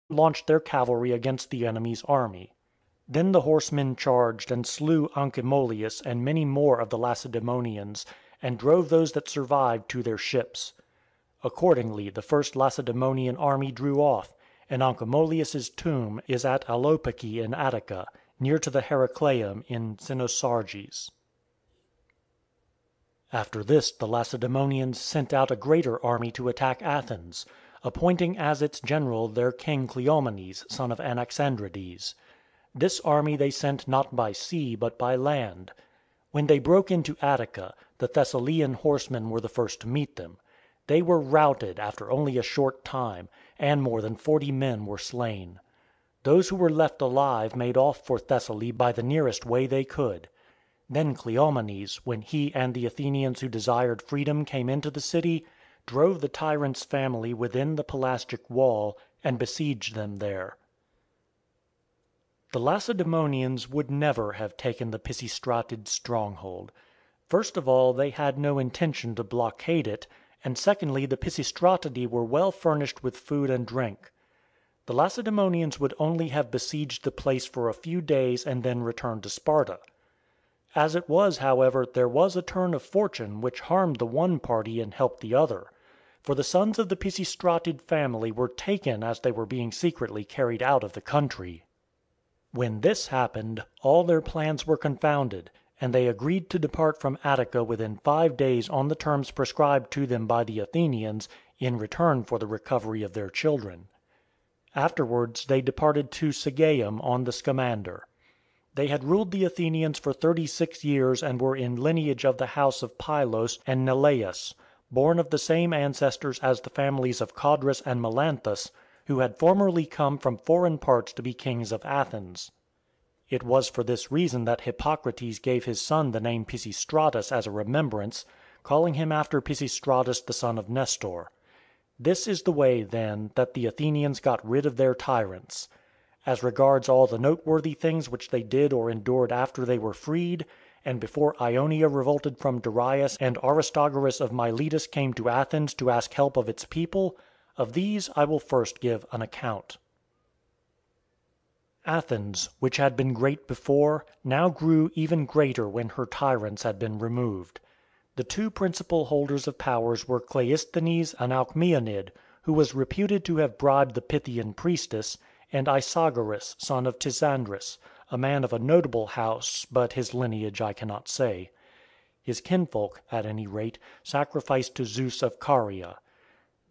launched their cavalry against the enemy's army. Then the horsemen charged and slew Anchemolius and many more of the Lacedaemonians, and drove those that survived to their ships. Accordingly the first Lacedaemonian army drew off, and Anchemolius's tomb is at Alopaci in Attica, near to the Heracleum in Cynosarges. After this the Lacedaemonians sent out a greater army to attack Athens, appointing as its general their king Cleomenes, son of Anaxandrides. This army they sent not by sea but by land. When they broke into Attica, the Thessalian horsemen were the first to meet them. They were routed after only a short time, and more than 40 men were slain. Those who were left alive made off for Thessaly by the nearest way they could. Then Cleomenes, when he and the Athenians who desired freedom came into the city, drove the tyrant's family within the Pelasgic wall, and besieged them there. The Lacedaemonians would never have taken the Pisistratid stronghold. First of all, they had no intention to blockade it, and secondly, the Pisistratidi were well furnished with food and drink. The Lacedaemonians would only have besieged the place for a few days and then returned to Sparta. As it was, however, there was a turn of fortune which harmed the one party and helped the other. For the sons of the Pisistratid family were taken as they were being secretly carried out of the country. When this happened, all their plans were confounded, and they agreed to depart from Attica within 5 days on the terms prescribed to them by the Athenians, in return for the recovery of their children. Afterwards they departed to Sigeum on the Scamander. They had ruled the Athenians for 36 years and were in lineage of the house of Pylos and Neleus, born of the same ancestors as the families of Codrus and Melanthus, who had formerly come from foreign parts to be kings of Athens. It was for this reason that Hippocrates gave his son the name Pisistratus as a remembrance, calling him after Pisistratus the son of Nestor. This is the way, then, that the Athenians got rid of their tyrants. As regards all the noteworthy things which they did or endured after they were freed, and before Ionia revolted from Darius and Aristogoras of Miletus came to Athens to ask help of its people, of these I will first give an account. Athens, which had been great before, now grew even greater when her tyrants had been removed. The two principal holders of powers were Cleisthenes and Alcmaeonid, who was reputed to have bribed the Pythian priestess, and Isagoras, son of Tisandrus, a man of a notable house, but his lineage I cannot say. His kinfolk, at any rate, sacrificed to Zeus of Caria.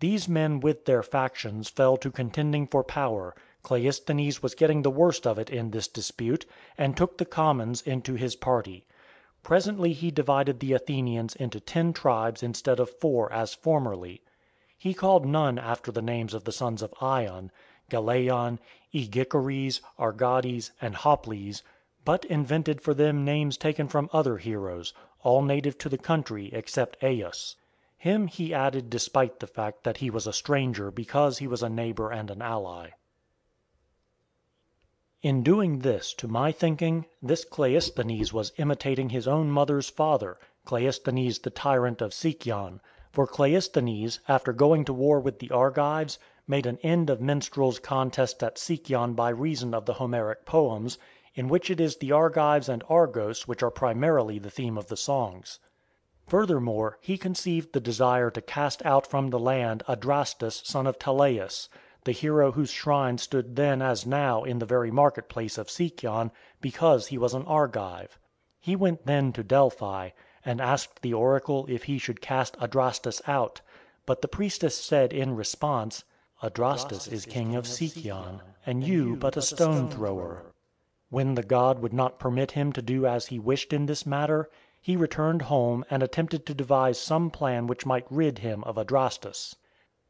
These men with their factions fell to contending for power. Cleisthenes was getting the worst of it in this dispute, and took the commons into his party. Presently he divided the Athenians into 10 tribes instead of 4 as formerly. He called none after the names of the sons of Ion, Galeon, Aegicares, Argades, and Hoples, but invented for them names taken from other heroes, all native to the country except Aias. Him he added despite the fact that he was a stranger, because he was a neighbour and an ally. In doing this, to my thinking, this Cleisthenes was imitating his own mother's father, Cleisthenes the tyrant of Sicyon. For Cleisthenes, after going to war with the Argives, made an end of minstrels' contests at Sicyon by reason of the Homeric poems, in which it is the Argives and Argos which are primarily the theme of the songs. Furthermore, he conceived the desire to cast out from the land Adrastus son of Teleus, the hero whose shrine stood then as now in the very marketplace of Sicyon, because he was an Argive. He went then to Delphi, and asked the oracle if he should cast Adrastus out, but the priestess said in response, "Adrastus is king of Sicyon, and you but a stone thrower." When the god would not permit him to do as he wished in this matter, he returned home and attempted to devise some plan which might rid him of Adrastus.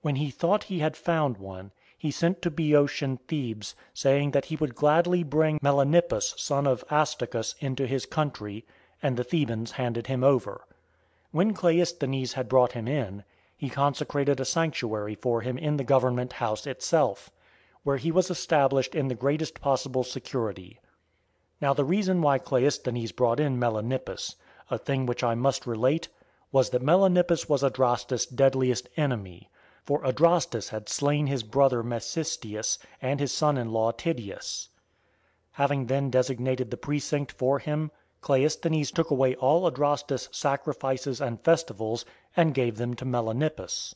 When he thought he had found one, he sent to Boeotian Thebes, saying that he would gladly bring Melanippus son of Astacus into his country, and the Thebans handed him over. When Cleisthenes had brought him in, he consecrated a sanctuary for him in the government house itself, where he was established in the greatest possible security. Now the reason why Cleisthenes brought in Melanippus, a thing which I must relate, was that Melanippus was Adrastus' deadliest enemy. for Adrastus had slain his brother Mecistius and his son-in-law Tydeus. Having then designated the precinct for him, Cleisthenes took away all Adrastus' sacrifices and festivals and gave them to Melanippus.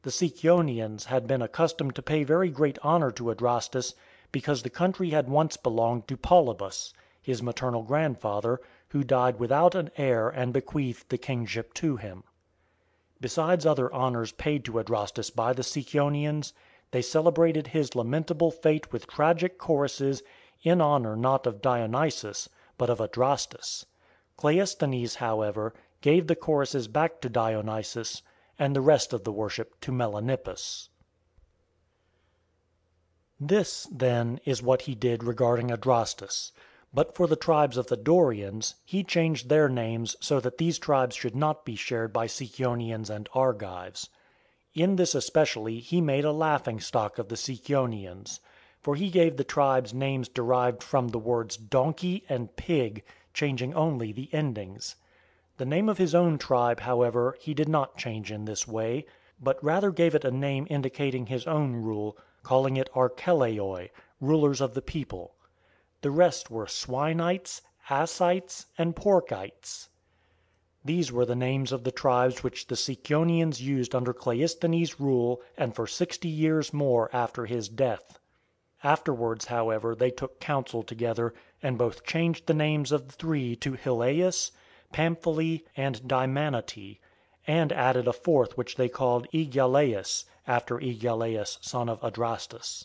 The Sicyonians had been accustomed to pay very great honour to Adrastus, because the country had once belonged to Polybus, his maternal grandfather, who died without an heir and bequeathed the kingship to him. Besides other honours paid to Adrastus by the Sicyonians, they celebrated his lamentable fate with tragic choruses in honour not of Dionysus, but of Adrastus. Cleisthenes, however, gave the choruses back to Dionysus, and the rest of the worship to Melanippus. This, then, is what he did regarding Adrastus. But for the tribes of the Dorians, he changed their names so that these tribes should not be shared by Sicyonians and Argives. In this especially he made a laughing-stock of the Sicyonians, for he gave the tribes names derived from the words donkey and pig, changing only the endings. The name of his own tribe, however, he did not change in this way, but rather gave it a name indicating his own rule, calling it Archeleoi, rulers of the people. The rest were Swinites, Assites, and Porkites. These were the names of the tribes which the Sicyonians used under Cleisthenes' rule and for 60 years more after his death. Afterwards, however, they took counsel together, and both changed the names of the three to Hilaeus, Pamphili, and Deimanete, and added a fourth which they called Aegialeus, after Aegialeus son of Adrastus.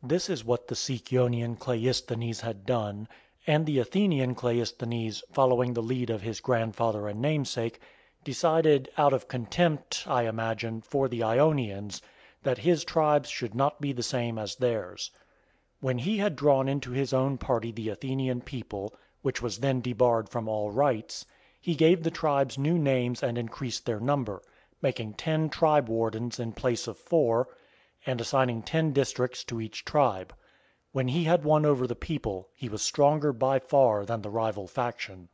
This is what the Sicyonian Cleisthenes had done, and the Athenian Cleisthenes, following the lead of his grandfather and namesake, decided, out of contempt, I imagine, for the Ionians, that his tribes should not be the same as theirs. When he had drawn into his own party the Athenian people, which was then debarred from all rights, he gave the tribes new names and increased their number, making 10 tribe wardens in place of 4, and assigning 10 districts to each tribe. When he had won over the people, he was stronger by far than the rival faction.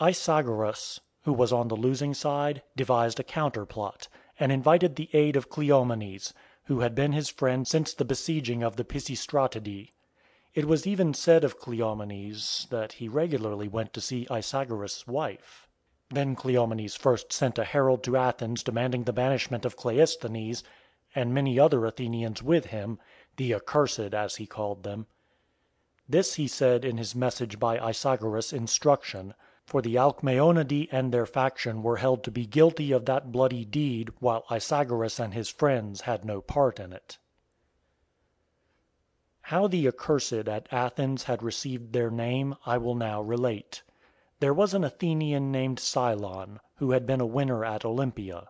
Isagoras, who was on the losing side, devised a counterplot, and invited the aid of Cleomenes, who had been his friend since the besieging of the Pisistratidae. It was even said of Cleomenes that he regularly went to see Isagoras' wife. Then Cleomenes first sent a herald to Athens demanding the banishment of Cleisthenes, and many other Athenians with him, the accursed as he called them. This he said in his message by Isagoras' instruction, for the Alcmaeonidae and their faction were held to be guilty of that bloody deed, while Isagoras and his friends had no part in it. How the accursed at Athens had received their name I will now relate. There was an Athenian named Cylon, who had been a winner at Olympia.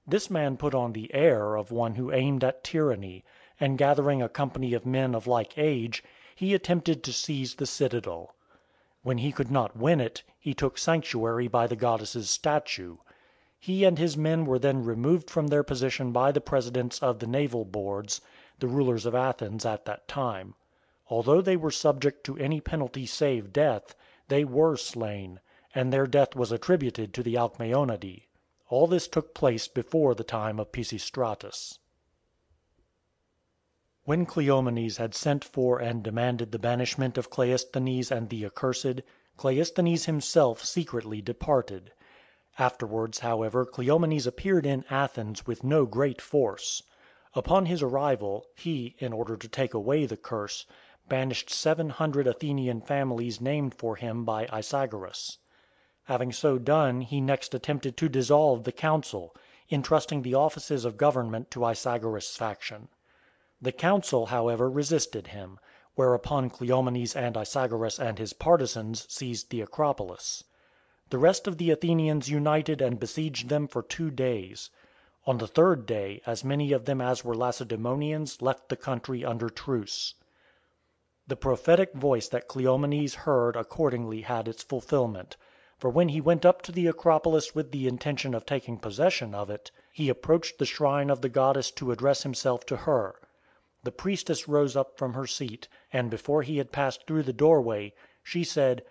This man put on the air of one who aimed at tyranny, and gathering a company of men of like age, he attempted to seize the citadel. When he could not win it, he took sanctuary by the goddess's statue. He and his men were then removed from their position by the presidents of the naval boards, the rulers of Athens at that time. Although they were subject to any penalty save death, they were slain, and their death was attributed to the Alcmaeonidae. All this took place before the time of Pisistratus. When Cleomenes had sent for and demanded the banishment of Cleisthenes and the accursed, Cleisthenes himself secretly departed. Afterwards, however, Cleomenes appeared in Athens with no great force. Upon his arrival, he, in order to take away the curse, banished 700 Athenian families named for him by Isagoras. Having so done, he next attempted to dissolve the council, entrusting the offices of government to Isagoras' faction. The council, however, resisted him, whereupon Cleomenes and Isagoras and his partisans seized the Acropolis. The rest of the Athenians united and besieged them for 2 days. On the 3rd day, as many of them as were Lacedaemonians left the country under truce. The prophetic voice that Cleomenes heard accordingly had its fulfilment, for when he went up to the Acropolis with the intention of taking possession of it, he approached the shrine of the goddess to address himself to her. The priestess rose up from her seat, and before he had passed through the doorway, she said,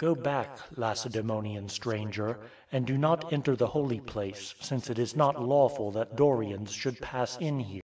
"Go back, Lacedaemonian stranger, and do not enter the holy place, since it is not lawful that Dorians should pass in here."